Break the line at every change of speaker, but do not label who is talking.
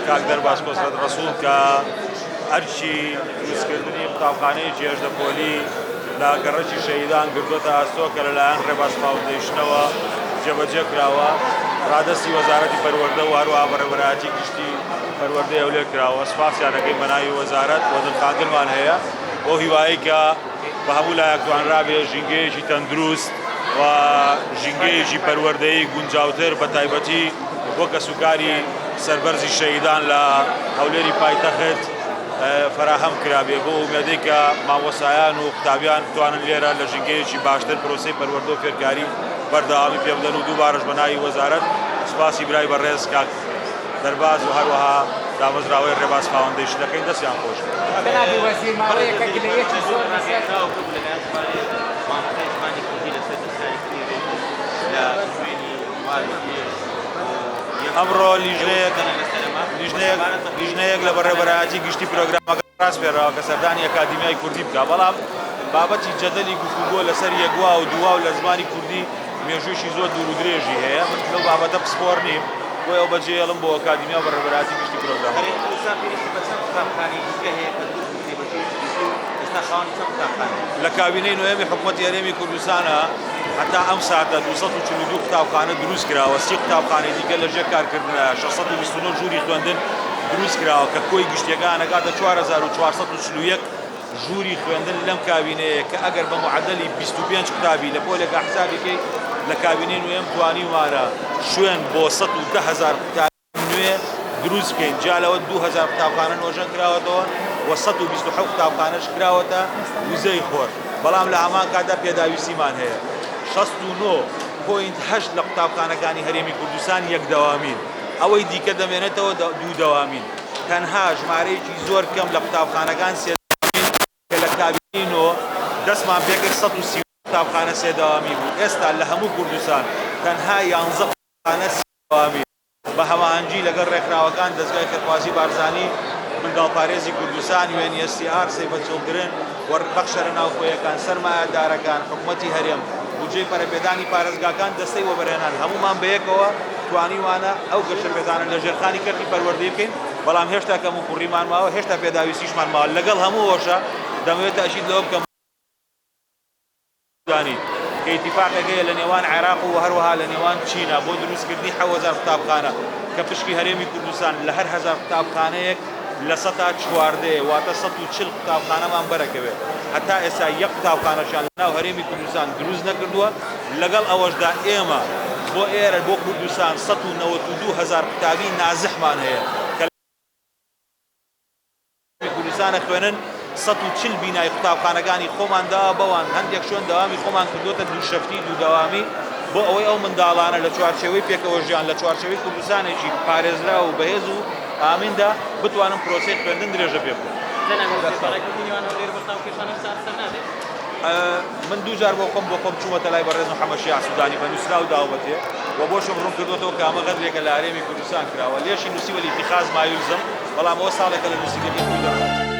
کاک دەرباز کۆسرەت ڕەسوول کە هەرچی دروستکردنی قوتابخانەی جێژنە پۆلی لە گەڕەکی شەهیدان گردووەتە ئاستۆ کە لەلایەن ڕێباز فاوندیشنەوە جێبەجێ کراوە ڕادەستی وەزارەتی پەروەردە و هەروەها بەڕێوەبەرایەتی گشتی پەروەردەی هەولێر کراوە سوپاسیان دەکەین بە ناوی وەزارەت و دڵخانگرمان هەیە بۆ هیوایی کە بە هەموو لایەک توانرابێ ژینگەیەکی تەندروست و ژینگەیەکی پەروەردەیی گونجاوتر بە تایبەتی بۆ کەسوکاری سەربەرزی شەهیدان لە هەولێری پایتەخت فراهەم کرابێ بۆ ئومێدەی کە مامۆسایان و قوتابیان بتوانن لێرە لە ژینگەیەکی باشتر پرۆسەی پەروەردە و فێرکاری بەردەوامی پێ بدەن و دووبارەش بە ناوی وەزارەت سوپاسی برای بەڕێز کاک دەرباز و هەروەها دامەزراوەی ڕێباز فاوندیشنەکەی دەستیان خۆش
جنابی وەزیر ماوەیەکە گلەیەکی زۆر
ئەمڕۆ لیژنەیەک لە بەڕێوەبەرایەتی گشتی پرۆگرامەکە ڕاستپێڕەوە کە سەردانی ئەکادیمیای کوردی بکە بەڵام بابەتی جەدەلی گفتوگۆ لەسەر یەکوا و دووا و لە زمانی کوردی مێژوویشی زۆر دوور و درێژی هەیە من لەو بابەتە پسپۆر نیم بۆ ئەو بەجێهێڵم بۆ ئەکادیمیا و بەڕێوەبەرایەتی گشتی پرۆگرام لە کابینەی نوێمی حکوومەتی هەرێمی کوردستانە حتا ئەم ساتە 242 قوتابخانە دروست کراوە 30 قوتابخانەی دیکە لەژێر کارکردنە 629 ژووری خوێندن دروست کراوە کە کۆی گشتیەکان ئەگاتە 4441 ژووری خوێندن لەم کابینەیە کە ئەگەر بە معدەلی 25 قوتابی لە پۆلێکە حسابیکەی لە کابینەی نوێم توانیوانە شوێن بۆ 110,000 قوتابی نوێ دروست بکەین جالەوە 2000 قوتابخانە نۆژەن کراوەتەوە و 127 قوتابخانەش کراوەتە وزەی خۆر بەڵام لە هەمان کاتا پێداویستیمان هەیە 69.8 لە قوتابخانەکانی هەرێمی کوردستان یەک دەوامین ئەوەی دیکە دەمێنێتەوە دوو دەوامین تەنها ژمارەیەکی زۆر کەم لە قوتابخانەکان سێ دەوامین کە لە کابینەوە دەستمان پێکرد 130 قوتابخانە سێ دەوامی بوو ئێستا لە هەموو کوردستان تەنها 11 قوتابخانە سێ دەوامی بە هەماهەنگی لەگەڵ ڕێکخراوەکان دەستگای خێرخوازی بارزانی منداڵپارێزی کوردستان UNHCR سەیفە چڵگرن وەربەخشەرە ناوخۆیەکان سەرمایەدارەکان حکوومەتی هەرێم بودجەی پەرەپێدانی پارێزگاکان دەستەی وەبەرهێنان هەمومان بەیەکەوە توانیوانە ئەو گەشەپێدانە لە ژێرخانی کەرتی پەروەردەی بکەین بەڵام هێشتا کەم و کوڕیمان ماوە هێشتا پێداویستیشمان ماوە لەگەڵ هەموو هۆشە دەمەوێت تەشید لەوە بکەم کە ئیتیفاقێکەیە لە نێوان عێراق و هەروەها لە نێوان چینە بۆ دروستکردنی 7000 قوتابخانە کە پشکی هەرێمی کوردستان لە هەر 1000 قوتابخانەیەک لە 114 واتە 140 قوتابخانەمان بەرەکەوێت هەتا ئێستا یەک قوتابخانەشان لەناو هەرێمی کوردستان دروست نەکردووە لەگەڵ ئەوەشدا ئێمە بۆ ئێرە بۆ کوردستان 192,000 قوتابی نازحمان هەیە کە کوردستانە خوێنن 140 بینای قوتابخانەکانی خۆمان داوا بەوان هەندێک شوێن دەوامی خۆمان کردوتە دووشەفتی دوو دەوامی بۆ ئەوەی ئەو منداڵانە لە چوارچێوەی پێکەوە ژیان لە چوارچێوەی کوردستانێکی پارێزرا و بەهێز و ئامیندا بتوانم پرۆسەی خوێندن درێژە پێ بکەم من دووجار بۆ خۆم چوومەتە لای بەڕێز محەممەد شیع سوودانی بە نووسرا و داوەتێ و بۆشم ڕوون کردوەوە کە ئەمە غەدرێکە لە هەرێمی کوردستان کراوە لێشی نووسی وەلی اتخاذ ما یلزم بەڵام ئەوە ساڵێکە لە نووسیگەری خۆی دەڕات